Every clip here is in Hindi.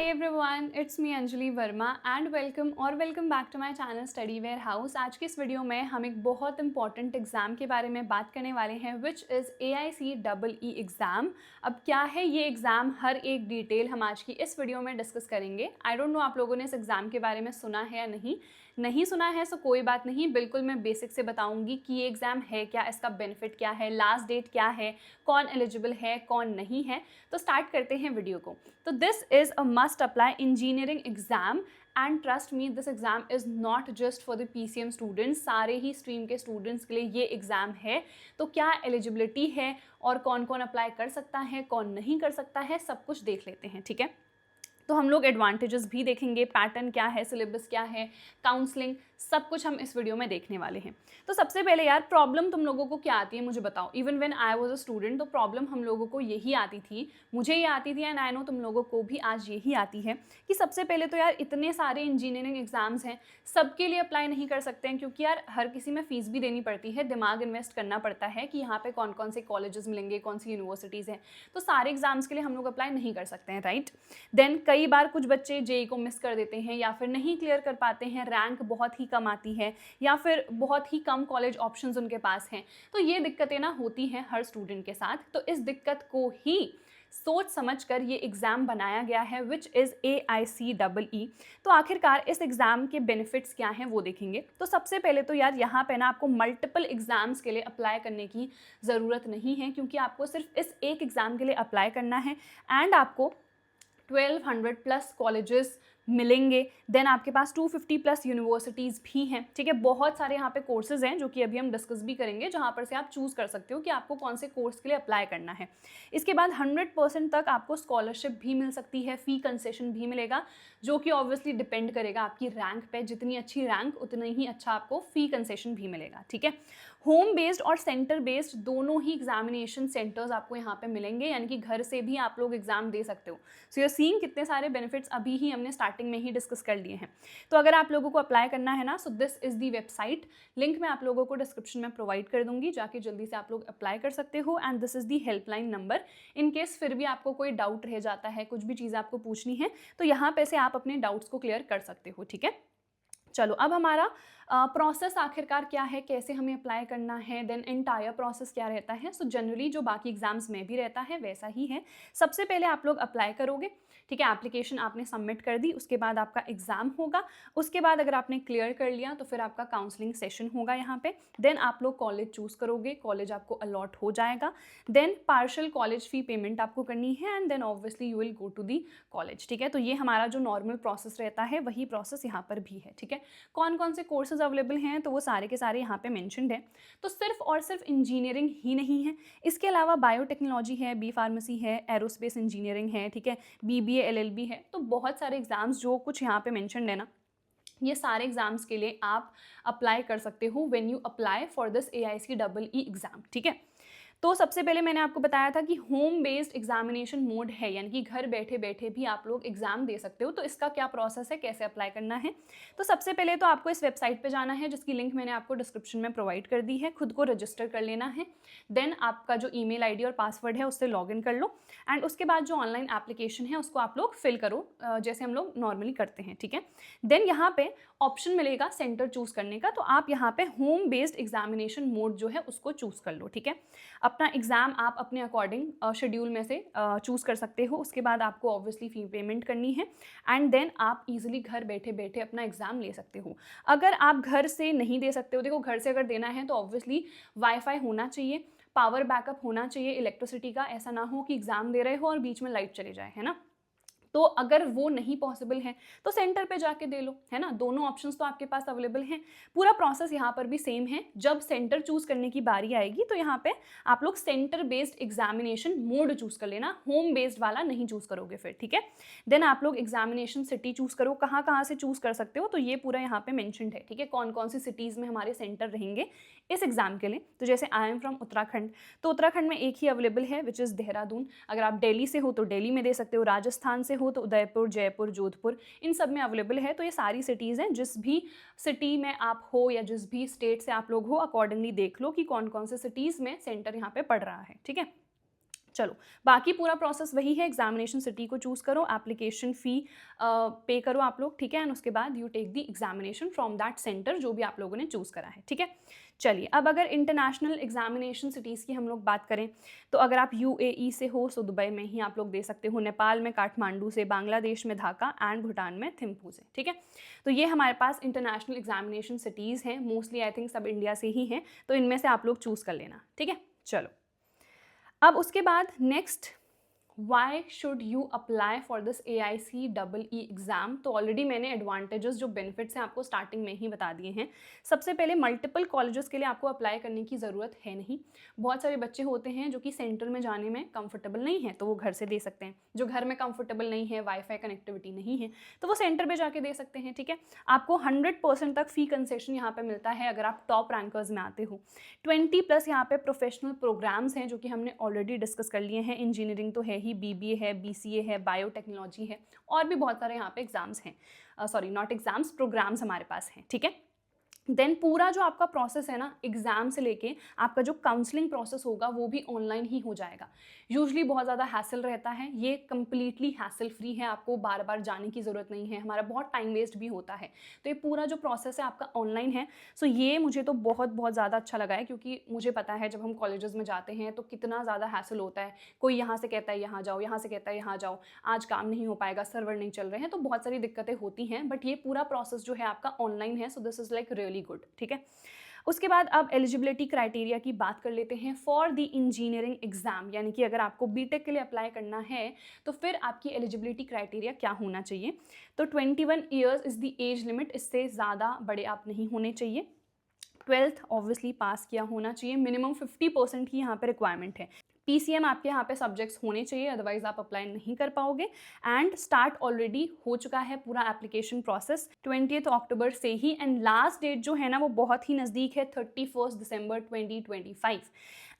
Hi everyone, it's me Anjali Verma and welcome back to my channel study warehouse. आज की इस वीडियो में हम एक बहुत इंपॉर्टेंट एग्जाम के बारे में बात करने वाले हैं विच इज़ AICEE एग्ज़ाम। अब क्या है ये एग्ज़ाम, हर एक डिटेल हम आज की इस वीडियो में डिस्कस करेंगे। आई डोंट नो आप लोगों ने इस एग्ज़ाम के बारे में सुना है या नहीं सुना है सो कोई बात नहीं, बिल्कुल मैं बेसिक से बताऊंगी कि ये एग्ज़ाम है क्या, इसका बेनिफिट क्या है, लास्ट डेट क्या है, कौन एलिजिबल है कौन नहीं है। तो स्टार्ट करते हैं वीडियो को। तो this is a must apply engineering exam and trust me this exam is not just for the PCM students, सारे ही स्ट्रीम के स्टूडेंट्स के लिए ये एग्ज़ाम है। तो क्या एलिजिबिलिटी है और कौन कौन अप्लाई कर सकता है कौन नहीं कर सकता है, सब कुछ देख लेते हैं। ठीक है, तो हम लोग एडवांटेजेस भी देखेंगे, पैटर्न क्या है, सिलेबस क्या है, काउंसलिंग, सब कुछ हम इस वीडियो में देखने वाले हैं। तो सबसे पहले यार, प्रॉब्लम तुम लोगों को क्या आती है मुझे बताओ। Even when I was a student तो प्रॉब्लम हम लोगों को यही आती थी, मुझे ये आती थी एंड आई नो तुम लोगों को भी आज यही आती है कि सबसे पहले तो यार इतने सारे इंजीनियरिंग एग्जाम्स हैं, सबके लिए अप्लाई नहीं कर सकते हैं क्योंकि यार हर किसी में फ़ीस भी देनी पड़ती है, दिमाग इन्वेस्ट करना पड़ता है कि यहाँ पे कौन कौन से कॉलेजेस मिलेंगे, कौन सी यूनिवर्सिटीज़ हैं। तो सारे एग्जाम्स के लिए हम लोग अप्लाई नहीं कर सकते हैं, राइट। देन कई बार कुछ बच्चे JEE को मिस कर देते हैं या फिर नहीं क्लियर कर पाते हैं, रैंक बहुत ही कम आती है या फिर बहुत ही कम कॉलेज ऑप्शंस उनके पास हैं। तो ये दिक्कतें ना होती हैं हर स्टूडेंट के साथ। तो इस दिक्कत को ही सोच समझ कर ये एग्ज़ाम बनाया गया है विच इज़ AICEE। तो आखिरकार इस एग्ज़ाम के बेनिफिट्स क्या हैं वो देखेंगे। तो सबसे पहले तो यार यहाँ पे ना आपको मल्टीपल एग्ज़ाम्स के लिए अप्लाई करने की ज़रूरत नहीं है क्योंकि आपको सिर्फ इस एक एग्ज़ाम के लिए अप्लाई करना है एंड आपको 1200 प्लस कॉलेजेस मिलेंगे। देन आपके पास 250 प्लस यूनिवर्सिटीज़ भी हैं। ठीक है, बहुत सारे यहाँ पे कोर्सेज हैं जो कि अभी हम डिस्कस भी करेंगे, जहाँ पर से आप चूज़ कर सकते हो कि आपको कौन से कोर्स के लिए अप्लाई करना है। इसके बाद 100% तक आपको स्कॉलरशिप भी मिल सकती है, फ़ी कंसेशन भी मिलेगा, जो कि ऑब्वियसली डिपेंड करेगा आपकी रैंक पे। जितनी अच्छी रैंक उतना ही अच्छा आपको फ़ी कंसेशन भी मिलेगा। ठीक है, होम बेस्ड और सेंटर बेस्ड दोनों ही एग्जामिनेशन सेंटर्स आपको यहाँ पे मिलेंगे, यानी कि घर से भी आप लोग एग्जाम दे सकते हो। सो यू आर सीइंग कितने सारे बेनिफिट्स अभी ही हमने स्टार्टिंग में ही डिस्कस कर लिए हैं। तो अगर आप लोगों को अप्लाई करना है ना, so this is the website, link मैं आप लोगों को डिस्क्रिप्शन में प्रोवाइड कर दूंगी, जाके जल्दी से आप लोग अप्लाई कर सकते हो। And this is the helpline number, in case फिर भी आपको कोई डाउट रह जाता है, कुछ भी चीज़ आपको पूछनी है तो यहाँ पे से आप अपने डाउट्स को क्लियर कर सकते हो। ठीक है, चलो अब हमारा प्रोसेस आखिरकार क्या है, कैसे हमें अप्लाई करना है, देन एंटायर प्रोसेस क्या रहता है। सो जनरली जो बाकी एग्जाम्स में भी रहता है वैसा ही है। सबसे पहले आप लोग अप्लाई करोगे, ठीक है, एप्लीकेशन आपने सबमिट कर दी, उसके बाद आपका एग्ज़ाम होगा। उसके बाद अगर आपने क्लियर कर लिया तो फिर आपका काउंसलिंग सेशन होगा यहाँ पे। देन आप लोग कॉलेज चूज़ करोगे, कॉलेज आपको अलॉट हो जाएगा। Then partial college fee payment आपको करनी है and then obviously you will go to the college. ठीक है, तो ये हमारा जो नॉर्मल प्रोसेस रहता है वही प्रोसेस यहाँ पर भी है। ठीक है, कौन कौन से कोर्सेज अवेलेबल हैं तो वो सारे के सारे यहाँ पे मेंशन्ड है। तो सिर्फ और सिर्फ इंजीनियरिंग ही नहीं है, इसके अलावा बायोटेक्नोलॉजी है, बी फार्मेसी है, एरोस्पेस इंजीनियरिंग है, ठीक है, BBA LLB है। तो बहुत सारे एग्जाम्स जो कुछ यहाँ पे मेंशन्ड है ना, ये सारे एग्जाम्स के लिए आप अप्लाई कर सकते हो when you apply for this AICEE exam. ठीक है, तो सबसे पहले मैंने आपको बताया था कि होम बेस्ड एग्जामिनेशन मोड है, यानी कि घर बैठे बैठे भी आप लोग एग्जाम दे सकते हो। तो इसका क्या प्रोसेस है, कैसे अप्लाई करना है। तो सबसे पहले तो आपको इस वेबसाइट पे जाना है जिसकी लिंक मैंने आपको डिस्क्रिप्शन में प्रोवाइड कर दी है, खुद को रजिस्टर कर लेना है। देन आपका जो ईमेल आईडी और पासवर्ड है उससे लॉगिन कर लो एंड उसके बाद जो ऑनलाइन एप्लीकेशन है उसको आप लोग फिल करो, जैसे हम लोग नॉर्मली करते हैं। ठीक है, देन यहाँ पे ऑप्शन मिलेगा सेंटर चूज करने का, तो आप यहाँ पे होम बेस्ड एग्जामिनेशन मोड जो है उसको चूज कर लो। ठीक है, अपना एग्ज़ाम आप अपने अकॉर्डिंग शेड्यूल में से चूज़ कर सकते हो। उसके बाद आपको ऑब्वियसली फ़ी पेमेंट करनी है एंड देन आप इजीली घर बैठे बैठे अपना एग्ज़ाम ले सकते हो। अगर आप घर से नहीं दे सकते हो, देखो घर से अगर देना है तो ऑब्वियसली वाईफाई होना चाहिए, पावर बैकअप होना चाहिए इलेक्ट्रिसिटी का, ऐसा ना हो कि एग्ज़ाम दे रहे हो और बीच में लाइट चले जाए, है ना। तो अगर वो नहीं पॉसिबल है तो सेंटर पे जाके दे लो, है ना। दोनों ऑप्शंस तो आपके पास अवेलेबल हैं। पूरा प्रोसेस यहाँ पर भी सेम है। जब सेंटर चूज करने की बारी आएगी तो यहाँ पे आप लोग centre based examination mode choose कर लेना, होम बेस्ड वाला नहीं चूज करोगे फिर। ठीक है, देन आप लोग एग्जामिनेशन सिटी चूज करो, कहाँ कहाँ से चूज कर सकते हो तो ये पूरा यहाँ पे मैंशनड है। ठीक है, कौन कौन सी सिटीज़ में हमारे सेंटर रहेंगे इस एग्जाम के लिए। तो जैसे आई एम फ्रॉम उत्तराखंड, तो उत्तराखंड में एक ही अवेलेबल है विच इज़ देहरादून। अगर आप दिल्ली से हो तो दिल्ली में दे सकते हो, राजस्थान से हो तो उदयपुर, जयपुर, जोधपुर, इन सब में अवेलेबल है। तो ये सारी सिटीज़ हैं, जिस भी सिटी में आप हो या जिस भी स्टेट से आप लोग हो अकॉर्डिंगली देख लो कि कौन कौन से सिटीज़ में सेंटर यहाँ पे पड़ रहा है। ठीक है, चलो, बाकी पूरा प्रोसेस वही है, एग्जामिनेशन सिटी को चूज़ करो, एप्लीकेशन फ़ी पे करो आप लोग, ठीक है, एंड उसके बाद you take the examination from that centre जो भी आप लोगों ने चूज़ करा है, ठीक है। चलिए, अब अगर इंटरनेशनल एग्जामिनेशन सिटीज़ की हम लोग बात करें, तो अगर आप यूएई से हो तो दुबई में ही आप लोग दे सकते हो, नेपाल में काठमांडू से, बांग्लादेश में ढाका एंड भूटान में थिम्पू से, ठीक है। तो ये हमारे पास इंटरनेशनल एग्जामिनेशन सिटीज़ हैं, मोस्टली आई थिंक सब इंडिया से ही हैं, तो इनमें से आप लोग चूज़ कर लेना, ठीक है। चलो, अब उसके बाद next, why should you apply for this AICEE exam. तो ऑलरेडी मैंने एडवांटेजेस जो बेनिफिट्स हैं आपको स्टार्टिंग में ही बता दिए हैं। सबसे पहले मल्टीपल कॉलेजेस के लिए आपको अप्लाई करने की ज़रूरत है नहीं। बहुत सारे बच्चे होते हैं जो कि सेंटर में जाने में कंफर्टेबल नहीं है, तो वो घर से दे सकते हैं। जो घर में कंफर्टेबल नहीं है, वाईफाई कनेक्टिविटी नहीं है, तो वो सेंटर पर जाके दे सकते हैं, ठीक है। आपको 100% तक फ़ी कंसेशन यहाँ पर मिलता है अगर आप टॉप रैंकर्स में आते हो। 20+ यहाँ पे प्रोफेशनल प्रोग्राम्स हैं जो कि हमने ऑलरेडी डिस्कस कर लिए हैं। इंजीनियरिंग तो है ही, BBA है, BCA है, बायोटेक्नोलॉजी है, और भी बहुत सारे यहाँ पे एग्जाम्स हैं, सॉरी नॉट एग्जाम्स, प्रोग्राम्स हमारे पास हैं, ठीक है। देन पूरा जो आपका प्रोसेस है ना, एग्जाम से लेके आपका जो काउंसलिंग प्रोसेस होगा वो भी ऑनलाइन ही हो जाएगा। यूजुअली बहुत ज़्यादा हैसल रहता है, ये कम्प्लीटली हैसल फ्री है, आपको बार बार जाने की ज़रूरत नहीं है, हमारा बहुत टाइम वेस्ट भी होता है। तो ये पूरा जो प्रोसेस है आपका ऑनलाइन है। सो ये मुझे तो बहुत ज़्यादा अच्छा लगा है, क्योंकि मुझे पता है जब हम कॉलेजेस में जाते हैं तो कितना ज़्यादा हैसल होता है। कोई यहाँ से कहता है यहाँ जाओ, यहाँ से कहता है यहाँ जाओ, आज काम नहीं हो पाएगा, सर्वर नहीं चल रहे हैं, तो बहुत सारी दिक्कतें होती हैं। बट ये पूरा प्रोसेस जो है आपका ऑनलाइन है, so this is like really good, ठीक है। उसके बाद अब एलिजिबिलिटी क्राइटेरिया की बात कर लेते हैं फॉर द इंजीनियरिंग एग्जाम, यानी कि अगर आपको बीटेक के लिए अप्लाई करना है तो फिर आपकी एलिजिबिलिटी क्राइटेरिया क्या होना चाहिए। तो 21 years is the age limit, इससे ज़्यादा बड़े आप नहीं होने चाहिए। 12th ऑब्वियसली पास किया होना चाहिए, मिनिमम 50% की यहाँ पे रिक्वायरमेंट है। PCM आपके यहाँ पे सब्जेक्ट्स होने चाहिए, अदरवाइज आप अप्लाई नहीं कर पाओगे। एंड स्टार्ट ऑलरेडी हो चुका है पूरा एप्लीकेशन प्रोसेस 20 अक्टूबर से ही, एंड लास्ट डेट जो है ना वो बहुत ही नज़दीक है, 31 दिसंबर 2025।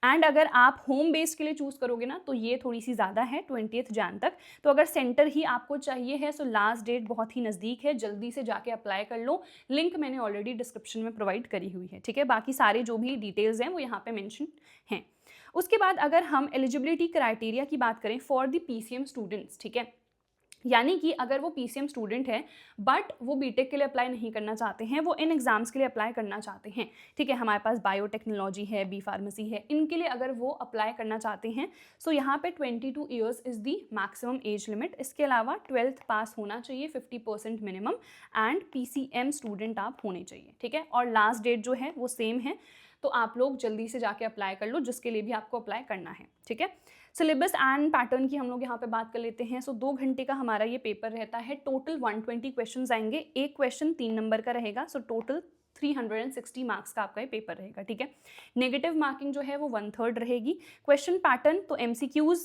एंड अगर आप होम बेस्ड के लिए चूज़ करोगे ना तो ये थोड़ी सी ज़्यादा है, 20 जन तक। तो अगर सेंटर ही आपको चाहिए है सो लास्ट डेट बहुत ही नज़दीक है, जल्दी से जाके अप्लाई कर लो। लिंक मैंने ऑलरेडी डिस्क्रिप्शन में प्रोवाइड करी हुई है, ठीक है। बाकी सारे जो भी डिटेल्स हैं वो यहाँ पे मेंशन हैं। उसके बाद अगर हम एलिजिबिलिटी क्राइटेरिया की बात करें फॉर द PCM स्टूडेंट्स, ठीक है, यानी कि अगर वो PCM स्टूडेंट है बट वो बीटेक के लिए अप्लाई नहीं करना चाहते हैं, वो इन एग्ज़ाम्स के लिए अप्लाई करना चाहते हैं, ठीक है। हमारे पास बायोटेक्नोलॉजी है, B फार्मेसी है, इनके लिए अगर वो अप्लाई करना चाहते हैं सो यहाँ पे 22 years is the maximum age limit. इसके अलावा 12th पास होना चाहिए, 50% मिनिमम, एंड PCM स्टूडेंट आप होने चाहिए, ठीक है। और लास्ट डेट जो है वो सेम है, तो आप लोग जल्दी से जाके अप्लाई कर लो जिसके लिए भी आपको अप्लाई करना है, ठीक है। सिलेबस एंड पैटर्न की हम लोग यहाँ पे बात कर लेते हैं। सो 2 घंटे का हमारा ये पेपर रहता है, टोटल 120 क्वेश्चन आएंगे, एक क्वेश्चन 3 नंबर का रहेगा, सो टोटल 360 मार्क्स का आपका ये पेपर रहेगा, ठीक है। नेगेटिव मार्किंग जो है वो 1/3 रहेगी। क्वेश्चन पैटर्न तो MCQs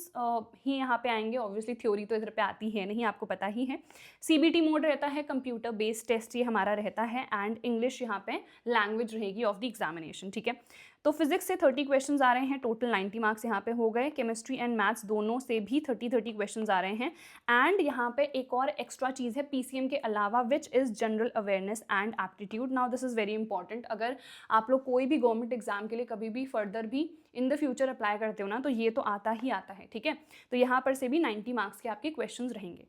ही यहाँ पे आएंगे, ऑब्वियसली थ्योरी तो इधर पे आती है नहीं, आपको पता ही है। CBT मोड रहता है, कंप्यूटर बेस्ड टेस्ट ये हमारा रहता है, एंड इंग्लिश यहाँ पे लैंग्वेज रहेगी ऑफ द एग्जामिनेशन, ठीक है। तो फिजिक्स से 30 क्वेश्चंस आ रहे हैं, टोटल 90 मार्क्स यहाँ पे हो गए। केमिस्ट्री एंड मैथ्स दोनों से भी 30 क्वेश्चंस आ रहे हैं। एंड यहाँ पे एक और एक्स्ट्रा चीज़ है PCM के अलावा, which is general awareness and aptitude. Now this is very important, अगर आप लोग कोई भी गवर्नमेंट एग्जाम के लिए कभी भी फर्दर भी इन द फ्यूचर अप्लाई करते हो ना, तो ये तो आता ही आता है, ठीक है। तो यहाँ पर से भी 90 मार्क्स के आपके क्वेश्चन रहेंगे।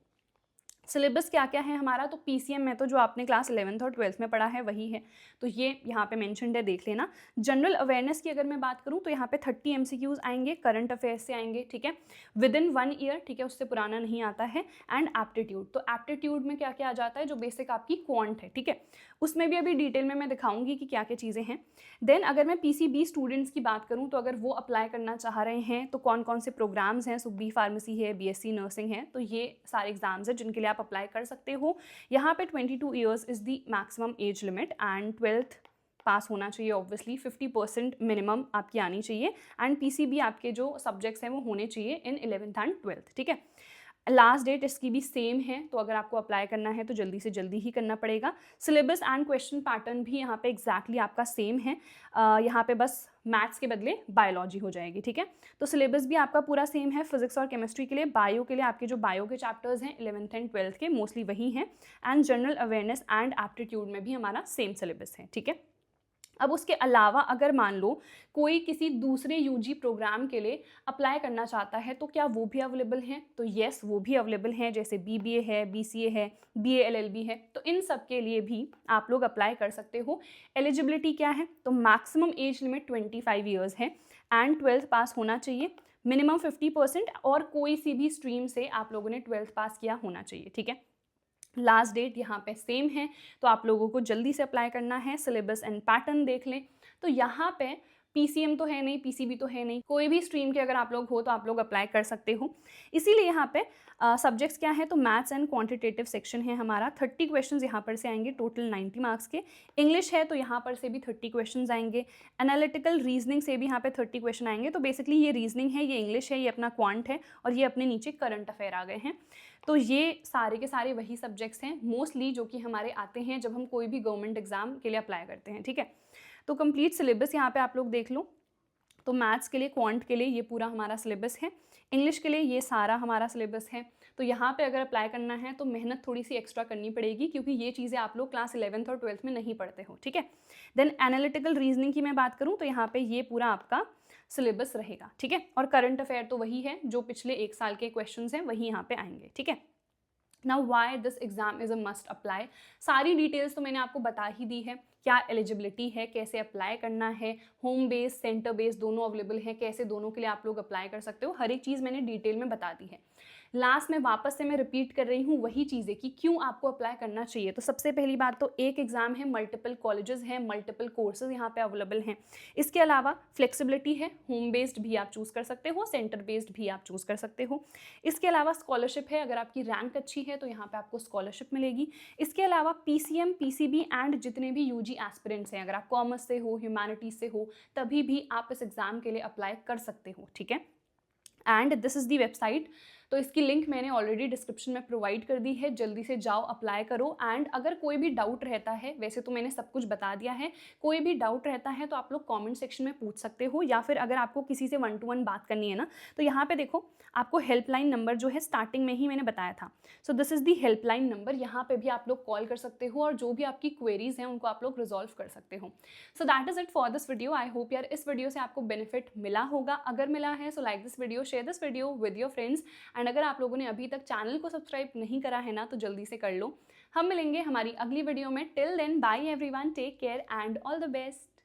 सिलेबस क्या क्या है हमारा, तो PCM में तो जो आपने क्लास 11th और 12th में पढ़ा है वही है, तो ये यहाँ पे मेंशन्ड है, देख लेना। जनरल अवेयरनेस की अगर मैं बात करूँ तो यहाँ पे 30 MCQs आएंगे, करंट अफेयर्स से आएंगे, ठीक है, विदिन 1 ईयर, ठीक है, उससे पुराना नहीं आता है। एंड एप्टीट्यूड, तो एप्टीट्यूड में क्या क्या आ जाता है, जो बेसिक आपकी क्वांट है, ठीक है, उसमें भी अभी डिटेल में मैं दिखाऊंगी कि क्या क्या चीज़ें हैं। देन अगर मैं PCB स्टूडेंट्स की बात करूँ तो अगर वो अप्लाई करना चाह रहे हैं तो कौन कौन से प्रोग्राम्स हैं, सो B फार्मेसी है, BSc नर्सिंग है, तो ये सारे एग्जाम्स हैं जिनके लिए आप अप्लाई कर सकते हो। यहाँ पे 22 years is the maximum age limit, and 12th पास होना चाहिए, ऑब्वियसली 50% मिनिमम आपकी आनी चाहिए। एंड PCB आपके जो सब्जेक्ट्स हैं वो होने चाहिए इन 11th एंड 12th, ठीक है। लास्ट डेट इसकी भी सेम है, तो अगर आपको अप्लाई करना है तो जल्दी से जल्दी ही करना पड़ेगा। सिलेबस एंड क्वेश्चन पैटर्न भी यहाँ पे एग्जैक्टली आपका सेम है, यहाँ पे बस मैथ्स के बदले बायोलॉजी हो जाएगी, ठीक है। तो सिलेबस भी आपका पूरा सेम है, फिजिक्स और केमिस्ट्री के लिए। बायो के लिए आपके जो बायो के चैप्टर्स हैं 11th एंड 12th के मोस्टली वही हैं। And general awareness and aptitude में भी हमारा सेम सिलेबस है, ठीक है। अब उसके अलावा अगर मान लो कोई किसी दूसरे यूजी प्रोग्राम के लिए अप्लाई करना चाहता है तो क्या वो भी अवेलेबल हैं? तो येस, वो भी अवेलेबल हैं, जैसे बीबीए है, बीसीए है, बीए एलएलबी है, तो इन सब के लिए भी आप लोग अप्लाई कर सकते हो। एलिजिबिलिटी क्या है? तो मैक्सिमम एज लिमिट 25 ईयर्स है एंड 12th पास होना चाहिए, मिनिमम 50% और कोई सी भी स्ट्रीम से आप लोगों ने 12th पास किया होना चाहिए, ठीक है। लास्ट डेट यहाँ पे सेम है, तो आप लोगों को जल्दी से अप्लाई करना है। सिलेबस एंड पैटर्न देख लें, तो यहाँ पे पीसीएम तो है नहीं, पीसीबी तो है नहीं, कोई भी स्ट्रीम के अगर आप लोग हो तो आप लोग अप्लाई कर सकते हो। इसीलिए यहाँ पे सब्जेक्ट्स क्या है, तो मैथ्स एंड क्वांटिटेटिव सेक्शन है हमारा। 30 क्वेश्चंस यहाँ पर से आएंगे, टोटल 90 मार्क्स के। इंग्लिश है तो यहाँ पर से भी 30 क्वेश्चंस आएंगे। एनालिटिकल रीजनिंग से भी यहाँ पे 30 क्वेश्चन आएंगे। तो बेसिकली ये रीजनिंग है, ये इंग्लिश है, ये अपना क्वांट है और ये अपने नीचे करंट अफेयर आ गए हैं। तो ये सारे के सारे वही सब्जेक्ट्स हैं मोस्टली जो कि हमारे आते हैं जब हम कोई भी गवर्नमेंट एग्जाम के लिए अप्लाई करते हैं, ठीक है। तो कंप्लीट सिलेबस यहाँ पे आप लोग देख लो। तो मैथ्स के लिए, क्वांट के लिए ये पूरा हमारा सिलेबस है। इंग्लिश के लिए ये सारा हमारा सिलेबस है। तो यहाँ पे अगर अप्लाई करना है तो मेहनत थोड़ी सी एक्स्ट्रा करनी पड़ेगी, क्योंकि ये चीज़ें आप लोग क्लास 11th और 12th में नहीं पढ़ते हो, ठीक है। देन एनालिटिकल रीजनिंग की मैं बात करूँ तो यहाँ पे ये पूरा आपका सिलेबस रहेगा, ठीक है। और करंट अफेयर तो वही है, जो पिछले 1 साल के क्वेश्चंस हैं वही यहाँ पे आएंगे, ठीक है। Now why this exam is a must apply, सारी डिटेल्स तो मैंने आपको बता ही दी है। क्या एलिजिबिलिटी है, कैसे अप्लाई करना है, होम बेस सेंटर बेस दोनों अवेलेबल है, कैसे दोनों के लिए आप लोग अप्लाई कर सकते हो, हर एक चीज़ मैंने डिटेल में बता दी है। लास्ट में वापस से मैं रिपीट कर रही हूँ वही चीज़ें कि क्यों आपको अप्लाई करना चाहिए। तो सबसे पहली बात तो एक एग्जाम है, मल्टीपल कॉलेजेस हैं, मल्टीपल कोर्सेज यहाँ पे अवेलेबल हैं। इसके अलावा फ्लेक्सिबिलिटी है, होम बेस्ड भी आप चूज़ कर सकते हो, सेंटर बेस्ड भी आप चूज़ कर सकते हो। इसके अलावा स्कॉलरशिप है, अगर आपकी रैंक अच्छी है तो यहाँ पे आपको स्कॉलरशिप मिलेगी। इसके अलावा पीसीएम, पीसीबी एंड जितने भी यूजी एस्पिरेंट्स हैं, अगर आप कॉमर्स से हो, ह्यूमैनिटीज से हो, तभी भी आप इस एग्जाम के लिए अप्लाई कर सकते हो, ठीक है। And this is the website, तो इसकी लिंक मैंने ऑलरेडी डिस्क्रिप्शन में प्रोवाइड कर दी है, जल्दी से जाओ अप्लाई करो। एंड अगर कोई भी डाउट रहता है, वैसे तो मैंने सब कुछ बता दिया है, कोई भी डाउट रहता है तो आप लोग कमेंट सेक्शन में पूछ सकते हो, या फिर अगर आपको किसी से 1-to-1 बात करनी है ना, तो यहाँ पे देखो आपको हेल्पलाइन नंबर जो है स्टार्टिंग में ही मैंने बताया था। So this is the helpline number, यहाँ पे भी आप लोग कॉल कर सकते हो और जो भी आपकी क्वेरीज हैं उनको आप लोग रिजॉल्व कर सकते हो। So that is it for this video. I hope यार इस वीडियो से आपको बेनिफिट मिला होगा। अगर मिला है so like this video, share this video with your friends. And अगर आप लोगों ने अभी तक चैनल को सब्सक्राइब नहीं करा है ना, तो जल्दी से कर लो। हम मिलेंगे हमारी अगली वीडियो में। Till then bye everyone, take care and all the best.